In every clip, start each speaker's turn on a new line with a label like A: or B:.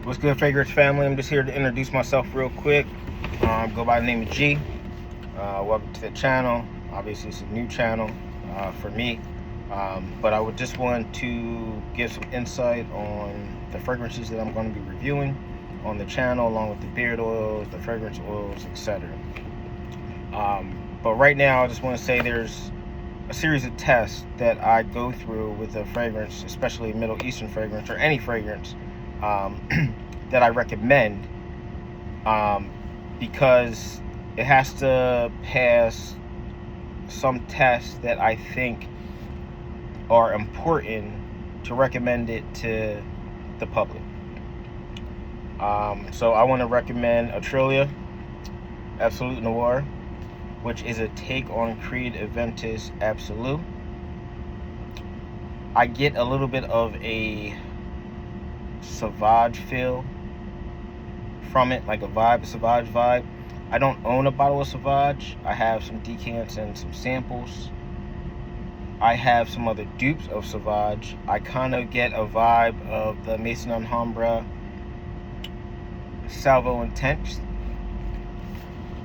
A: What's good, Fragrance family? I'm just here to introduce myself real quick. Go by the name of G. Welcome to the channel. Obviously, it's a new channel for me, but I would just want to give some insight on the fragrances that I'm going to be reviewing on the channel, along with the beard oils, the fragrance oils, etc. But right now, I just want to say there's a series of tests that I go through with a fragrance, especially Middle Eastern fragrance or any fragrance, that I recommend, because it has to pass some tests that I think are important to recommend it to the public. So I want to recommend Atralia Absolute Noir, which is a take on Creed Aventus Absolute. I get a little bit of a Sauvage feel from it, like a Sauvage vibe. I don't own a bottle of Sauvage. I have some decants and some samples. I have some other dupes of Sauvage. I kind of get a vibe of the Maison Alhambra Salvo Intense.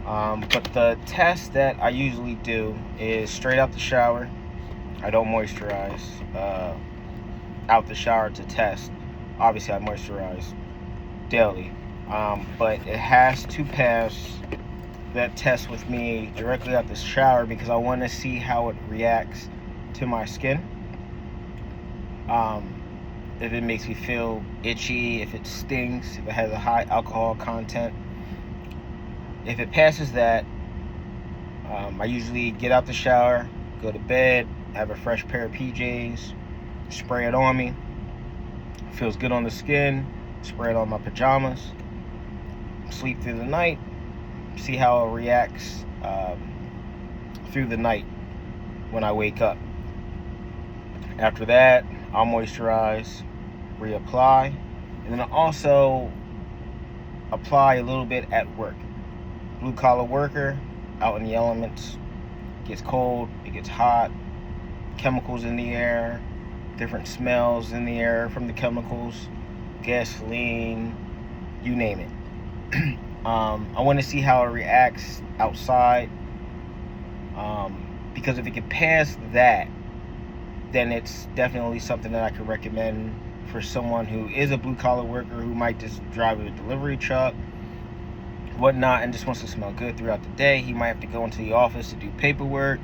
A: But the test that I usually do is straight out the shower. I don't moisturize out the shower to test. Obviously, I moisturize daily, but it has to pass that test with me directly out the shower because I want to see how it reacts to my skin. If it makes me feel itchy, if it stings, if it has a high alcohol content. If it passes that, I usually get out the shower, go to bed, have a fresh pair of PJs, spray it on me. Feels good on the skin, spray it on my pajamas, sleep through the night, see how it reacts through the night when I wake up. After that, I'll moisturize, reapply, and then I also apply a little bit at work. Blue collar worker, out in the elements, it gets cold, it gets hot, chemicals in the air, different smells in the air from the chemicals, gasoline, you name it. I want to see how it reacts outside, because if it can pass that, then it's definitely something that I could recommend for someone who is a blue collar worker who might just drive a delivery truck, whatnot, and just wants to smell good throughout the day. He might have to go into the office to do paperwork.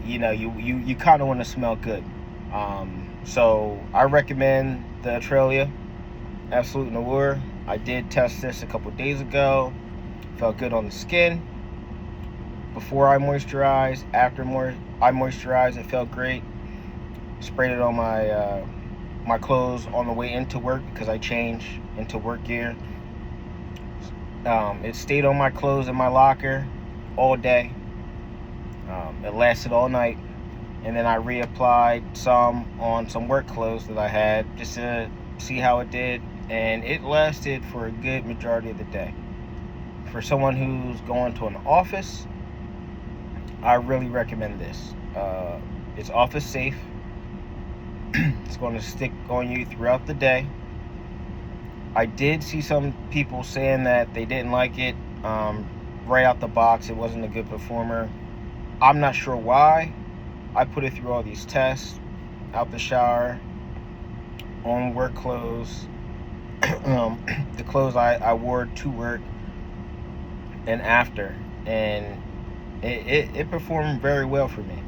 A: You kind of want to smell good. So I recommend the Atralia Absolute Noir. I did test this a couple days ago. Felt good on the skin. Before I moisturized, after I moisturized, it felt great. Sprayed it on my clothes on the way into work because I change into work gear. It stayed on my clothes in my locker all day. It lasted all night. And then I reapplied some on some work clothes that I had just to see how it did. And it lasted for a good majority of the day. For someone who's going to an office, I really recommend this. It's office safe. It's going to stick on you throughout the day. I did see some people saying that they didn't like it right out the box. It wasn't a good performer. I'm not sure why. I put it through all these tests, out the shower, on work clothes, the clothes I wore to work, and after. And it performed very well for me.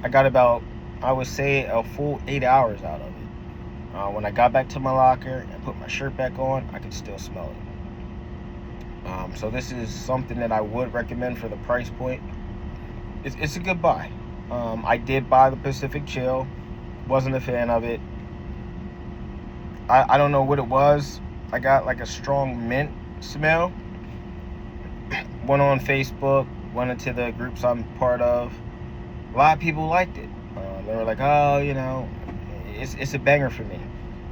A: I got about, I would say, a full 8 hours out of it. When I got back to my locker and put my shirt back on, I could still smell it. So this is something that I would recommend for the price point. It's a good buy. I did buy the Pacific Chill. Wasn't a fan of it. I don't know what it was. I got like a strong mint smell. Went on Facebook, went into the groups I'm part of. A lot of people liked it. They were like, oh, it's a banger for me.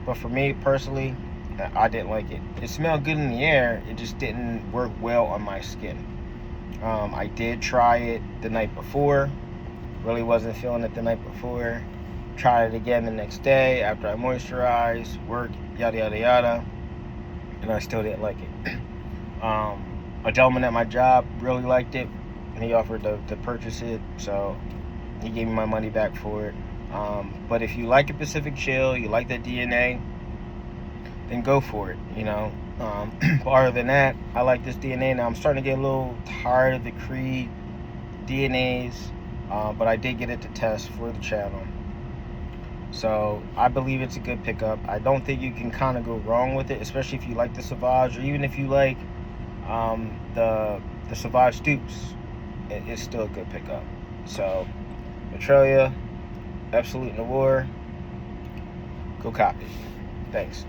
A: But for me personally, I didn't like it. It smelled good in the air. It just didn't work well on my skin. I did try it the night before. Really wasn't feeling it the night before. Tried it again the next day after I moisturized, work, yada yada yada, and I still didn't like it. A gentleman at my job really liked it, and he offered to purchase it, so he gave me my money back for it. But if you like a Pacific Chill, you like that DNA, then go for it, you know. Other than that, I like this DNA. Now I'm starting to get a little tired of the Creed DNAs, but I did get it to test for the channel. So I believe it's a good pickup. I don't think you can kind of go wrong with it, especially if you like the Sauvage, or even if you like the Sauvage dupes. It's still a good pickup. So Atralia, Absolute Noir, go copy. Thanks.